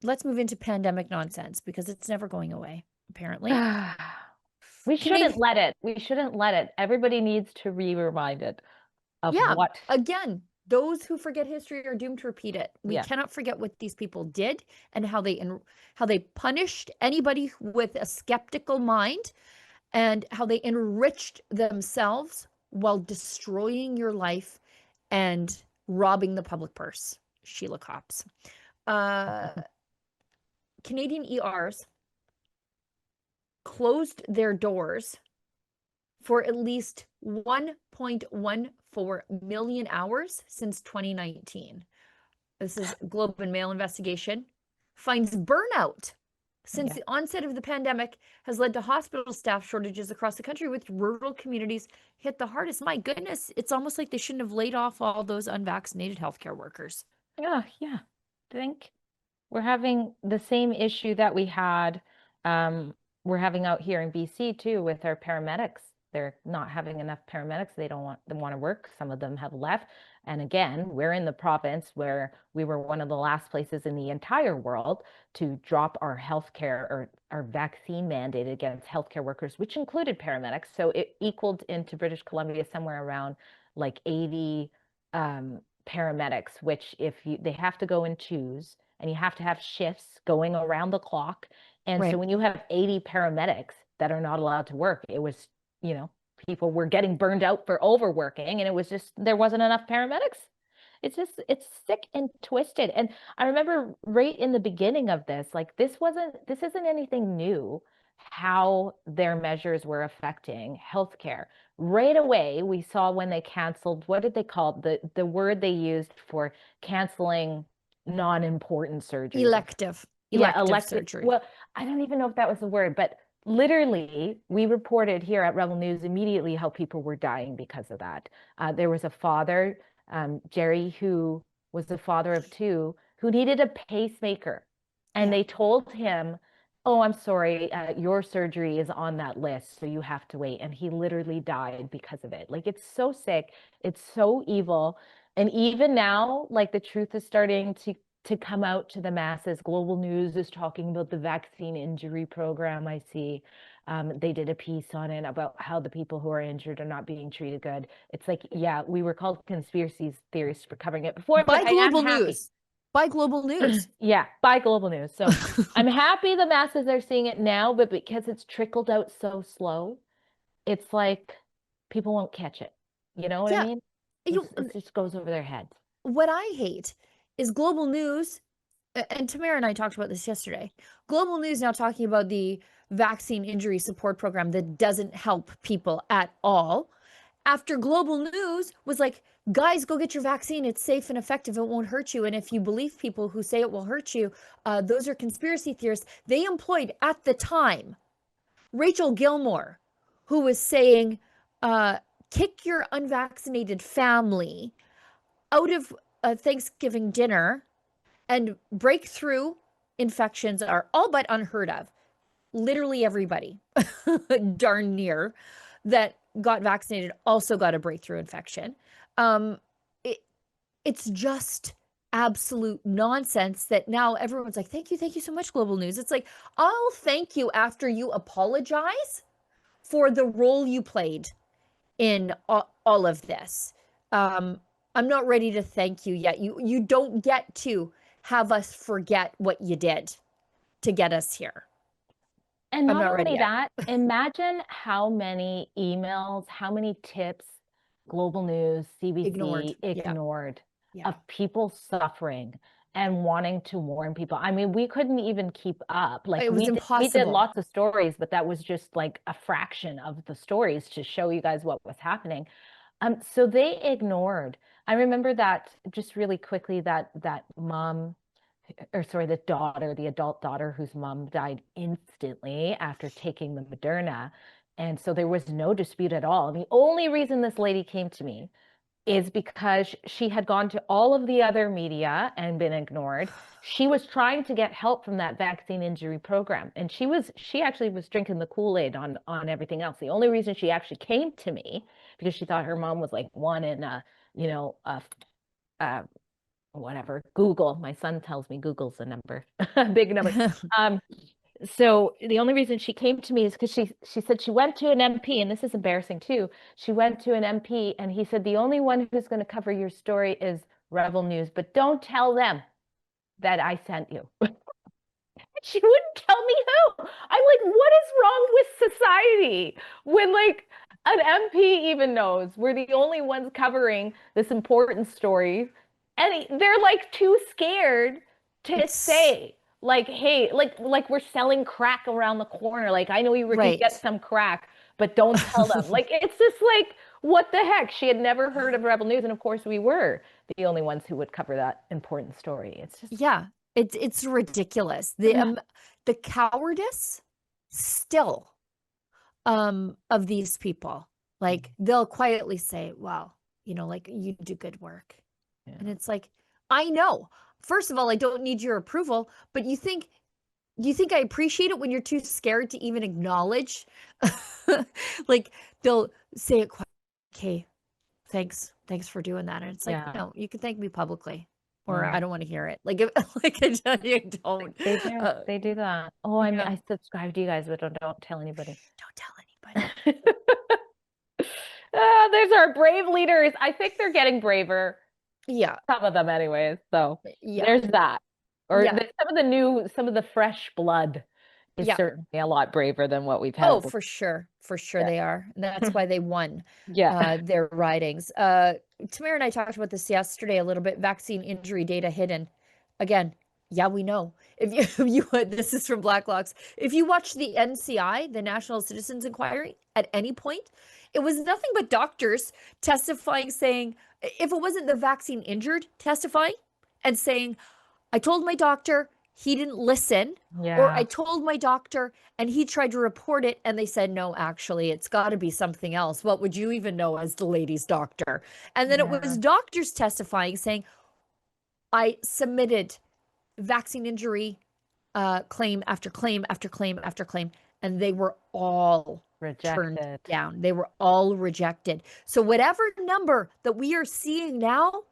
let's move into pandemic nonsense because it's never going away, apparently. We shouldn't Canadian, let it. We shouldn't let it. Everybody needs to be reminded of yeah, what, again, those who forget history are doomed to repeat it. We yeah. cannot forget what these people did and how they punished anybody with a skeptical mind and how they enriched themselves while destroying your life and robbing the public purse. Sheila Copps. Uh, Canadian ERs closed their doors for at least 1.14 million hours since 2019. This is Globe and Mail investigation. Finds burnout since Yeah. the onset of the pandemic has led to hospital staff shortages across the country, with rural communities hit the hardest. My goodness, it's almost like they shouldn't have laid off all those unvaccinated healthcare workers. Yeah, yeah. Think we're having the same issue that we had, we're having out here in BC too with our paramedics. They're not having enough paramedics. They don't want them want to work. Some of them have left. And again, we're in the province where we were one of the last places in the entire world to drop our healthcare or our vaccine mandate against healthcare workers, which included paramedics. So it equaled into British Columbia somewhere around like 80 paramedics, which they have to go and choose, and you have to have shifts going around the clock. And so Right. when you have 80 paramedics that are not allowed to work, it was, people were getting burned out for overworking, and it was just, there wasn't enough paramedics. It's sick and twisted. And I remember right in the beginning of this, like this isn't anything new, how their measures were affecting healthcare. Right away, we saw when they canceled, what did they call it? The word they used for canceling non-important surgeries. Yeah, Elective elective. surgery. Well, I don't even know if that was the word, but literally, we reported here at Rebel News immediately how people were dying because of that. There was a father, Jerry, who was the father of two, who needed a pacemaker. And Yeah. they told him, oh, I'm sorry, your surgery is on that list, so you have to wait. And he literally died because of it. Like, it's so sick. It's so evil. And even now, like, the truth is starting to come out to the masses. Global News is talking about the vaccine injury program. I see they did a piece on it about how the people who are injured are not being treated good. It's like, yeah, we were called conspiracy theorists for covering it before, but By I am Global happy. News. By Global News. Yeah, by Global News. So I'm happy the masses are seeing it now, but because it's trickled out so slow, it's like people won't catch it. You know what I Yeah. mean? You, It just goes over their heads. what I hate is Global News, and Tamara and I talked about this yesterday. Global News now talking about the vaccine injury support program that doesn't help people at all. After Global News was like, guys, go get your vaccine. It's safe and effective. It won't hurt you. And if you believe people who say it will hurt you, those are conspiracy theorists. They employed at the time Rachel Gilmore, who was saying, kick your unvaccinated family out of a Thanksgiving dinner, and breakthrough infections are all but unheard of. Literally everybody, darn near, that got vaccinated also got a breakthrough infection. Um, it, it's just absolute nonsense that now everyone's like, thank you so much, Global News. It's like, I'll thank you after you apologize for the role you played in all of this. Um, I'm not ready to thank you yet. You don't get to have us forget what you did to get us here. And I'm not not ready only yet. that, imagine how many emails, how many tips Global News, Ignored. CBC Yeah. ignored Yeah. of people suffering and wanting to warn people. I mean, we couldn't even keep up. Like It was we did impossible. lots of stories, but that was just like a fraction of the stories to show you guys what was happening. So they ignored. I remember that just really quickly that mom or sorry, the daughter, the adult daughter whose mom died instantly after taking the Moderna. And so there was no dispute at all. And the only reason this lady came to me is because she had gone to all of the other media and been ignored. She was trying to get help from that vaccine injury program. And she actually was drinking the Kool-Aid on everything else. The only reason she actually came to me because she thought her mom was like one in a, you know, a whatever, Google. My son tells me Google's a number, a big number. So the only reason she came to me is because she said she went to an MP, and this is embarrassing too. She went to an MP and he said, the only one who's going to cover your story is Rebel News, but don't tell them that I sent you. She wouldn't tell me who. I'm like, what is wrong with society when like an MP even knows we're the only ones covering this important story, and they're like too scared to It's say like, hey, like we're selling crack around the corner. Like I know you can right. get some crack, but don't tell them. Like it's just like, what the heck? She had never heard of Rebel News, and of course we were the only ones who would cover that important story. It's just Yeah, it's ridiculous. The cowardice still of these people. Like they'll quietly say, "Well, like you do good work." Yeah. And it's like, I know. First of all, I don't need your approval, but you think I appreciate it when you're too scared to even acknowledge? Like they'll say it quietly, "Okay, thanks for doing that." And it's like, Yeah. no, you can thank me publicly, or Mm. I don't want to hear it. Like, like I tell you, don't. They do. They do that. Oh, I mean, Yeah. I subscribe to you guys, but don't tell anybody. Don't tell anybody. There's our brave leaders. I think they're getting braver. Yeah, Some of them, anyways. So yeah, there's that. Or yeah. some of the fresh blood is Yeah. certainly a lot braver than what we've had. Oh, for sure. For sure Yeah. they are. And that's why they won Yeah. their ridings. Tamara and I talked about this yesterday a little bit. Vaccine injury data hidden. Again, yeah, we know. If you this is from Blacklocks. If you watch the NCI, the National Citizens Inquiry, at any point, it was nothing but doctors testifying, saying, if it wasn't the vaccine injured testifying and saying, I told my doctor, he didn't listen, or I Yeah. told my doctor and he tried to report it and they said, no, actually, it's got to be something else. What would you even know as the lady's doctor? And then it was Yeah. doctors testifying saying, I submitted vaccine injury claim after claim after claim after claim, and they were all turned Rejected. down. They were all rejected. So whatever number that we are seeing now,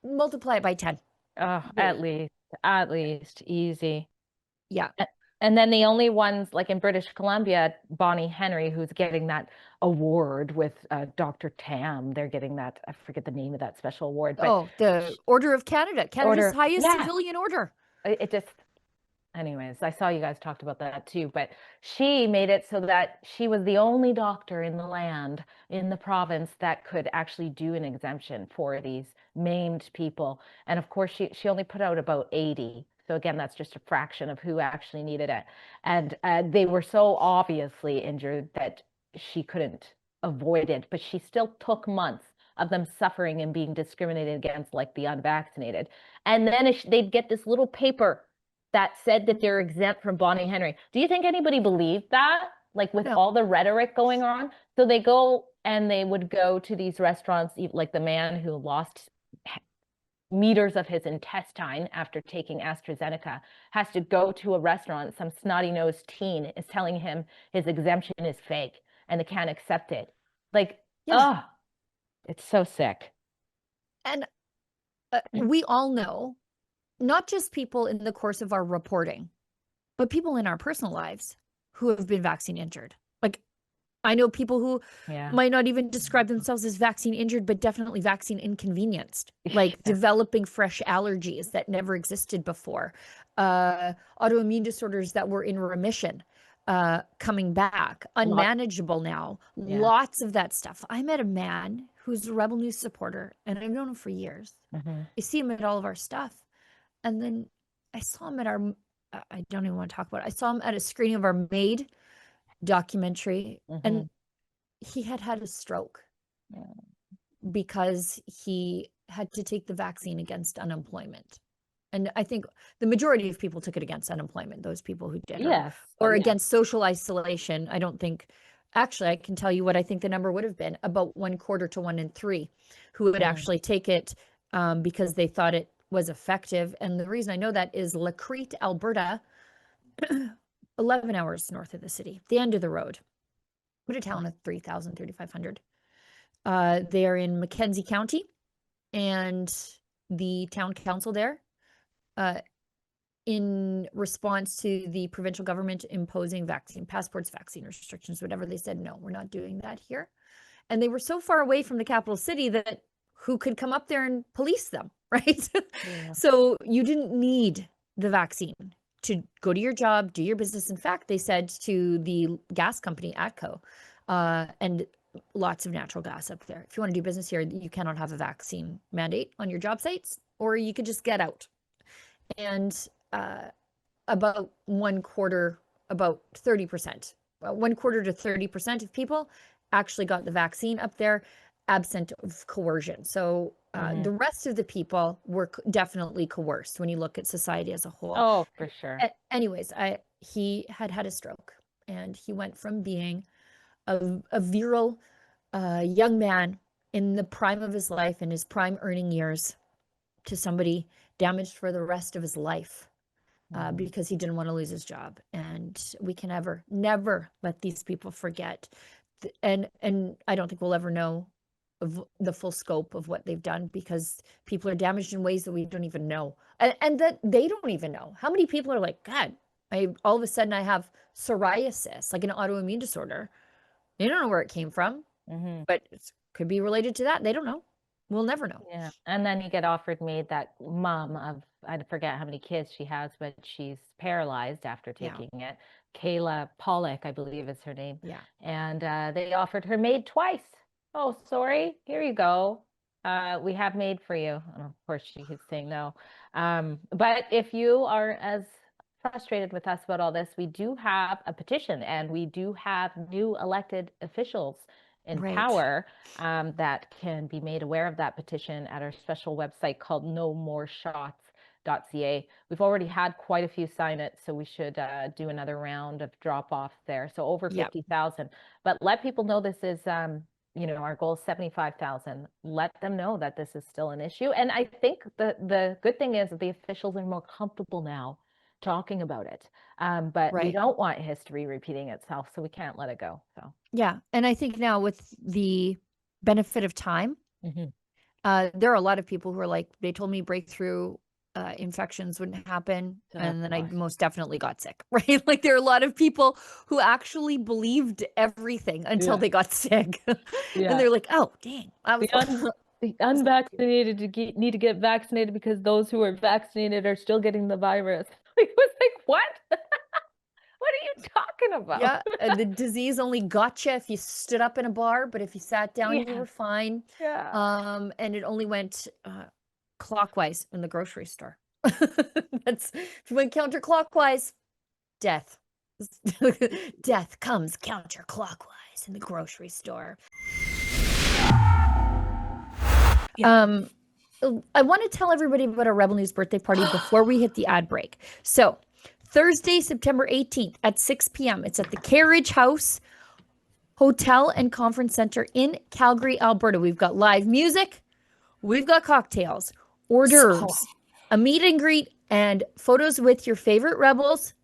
multiply it by 10. Oh, at least easy. Yeah. And then the only ones, like in British Columbia, Bonnie Henry, who's getting that award with Dr. Tam, they're getting that, I forget the name of that special award, but Oh, the Order of Canada, Canada's highest yeah. civilian order. It just, anyways, I saw you guys talked about that too, but she made it so that she was the only doctor in the land, in the province, that could actually do an exemption for these maimed people. And of course, she only put out about 80. So again, that's just a fraction of who actually needed it. And they were so obviously injured that she couldn't avoid it, but she still took months of them suffering and being discriminated against, like the unvaccinated. And then they'd get this little paper that said that they're exempt from Bonnie Henry. Do you think anybody believed that? Like with all the rhetoric going on? So they go and they would go to these restaurants, like the man who lost meters of his intestine after taking AstraZeneca has to go to a restaurant. Some snotty-nosed teen is telling him his exemption is fake and they can't accept it. Like, oh, it's so sick. And we all know, not just people in the course of our reporting, but people in our personal lives who have been vaccine injured. Like, I know people who might not even describe themselves as vaccine injured, but definitely vaccine inconvenienced, like developing fresh allergies that never existed before, autoimmune disorders that were in remission, coming back, unmanageable now, lots of that stuff. I met a man who's a Rebel News supporter, and I've known him for years. I see him at all of our stuff. And then I saw him at our, I don't even want to talk about it. I saw him at a screening of our Made documentary, and he had a stroke because he had to take the vaccine against unemployment. And I think the majority of people took it against unemployment, those people who did. Or against social isolation. I don't think, actually, I can tell you what I think the number would have been: about 1/4 to 1 in 3 who would actually take it because they thought it was effective. And the reason I know that is Lacrete, Alberta, 11 hours north of the city, the end of the road. What a town of 3,000, 3,500. They are in Mackenzie County, and the town council there in response to the provincial government imposing vaccine passports, vaccine restrictions, whatever. They said, no, we're not doing that here. And they were so far away from the capital city that who could come up there and police them, right? Yeah. So you didn't need the vaccine to go to your job, do your business. In fact, they said to the gas company, ATCO, and lots of natural gas up there, if you want to do business here, you cannot have a vaccine mandate on your job sites, or you could just get out. And about 30%, 1/4 to 30% of people actually got the vaccine up there, absent of coercion. So the rest of the people were definitely coerced when you look at society as a whole. Oh, for sure. Anyways, he had a stroke, and he went from being a virile young man in the prime of his life, in his prime earning years, to somebody damaged for the rest of his life because he didn't want to lose his job. And we can never let these people forget. And I don't think we'll ever know of the full scope of what they've done, because people are damaged in ways that we don't even know, and that they don't even know. How many people are like, God, all of a sudden I have psoriasis, like an autoimmune disorder. They don't know where it came from, but it could be related to that. They don't know. We'll never know. Yeah. And then you get offered Maid, that mom of, I forget how many kids she has, but she's paralyzed after taking it. Kayla Pollock, I believe is her name. Yeah. And they offered her Maid twice. Oh, sorry. Here you go. We have Maid for you. And of course, she keeps saying no. But if you are as frustrated with us about all this, we do have a petition, and we do have new elected officials in power that can be made aware of that petition at our special website called nomoreshots.ca. We've already had quite a few sign it, so we should do another round of drop off there. So over 50,000. But let people know this is, our goal is 75,000. Let them know that this is still an issue. And I think the good thing is that the officials are more comfortable now talking about it. But we don't want history repeating itself, so we can't let it go. So yeah. And I think now, with the benefit of time, there are a lot of people who are like, they told me breakthrough infections wouldn't happen, and then I most definitely got sick, right? Like, there are a lot of people who actually believed everything until they got sick. And they're like, oh, dang. The unvaccinated need to get vaccinated because those who are vaccinated are still getting the virus. It was like, what? What are you talking about? Yeah, the disease only got you if you stood up in a bar, but if you sat down, you were fine. And it only went clockwise in the grocery store. If you went counterclockwise, death. Death comes counterclockwise in the grocery store. I want to tell everybody about our Rebel News birthday party before we hit the ad break. So Thursday, September 18th at 6 p.m. It's at the Carriage House Hotel and Conference Center in Calgary, Alberta. We've got live music, we've got cocktails, hors d'oeuvres, a meet and greet, and photos with your favorite Rebels.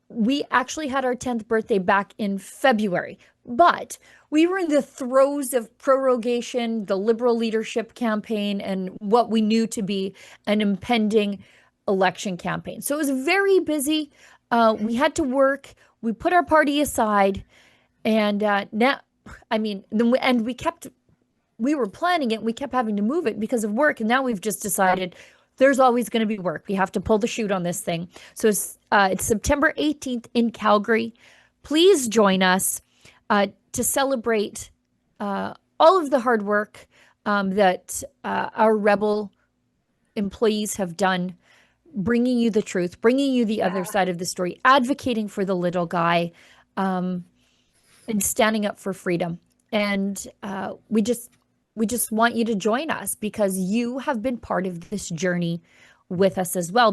We actually had our 10th birthday back in February, but we were in the throes of prorogation, the Liberal leadership campaign, and what we knew to be an impending election campaign. So it was very busy. We had to work. We put our party aside, and we were planning it. We kept having to move it because of work, and now we've just decided there's always going to be work. We have to pull the chute on this thing. So it's September 18th in Calgary. Please join us to celebrate all of the hard work that our Rebel employees have done, bringing you the truth, bringing you the other side of the story, advocating for the little guy, and standing up for freedom. And we just want you to join us, because you have been part of this journey with us as well.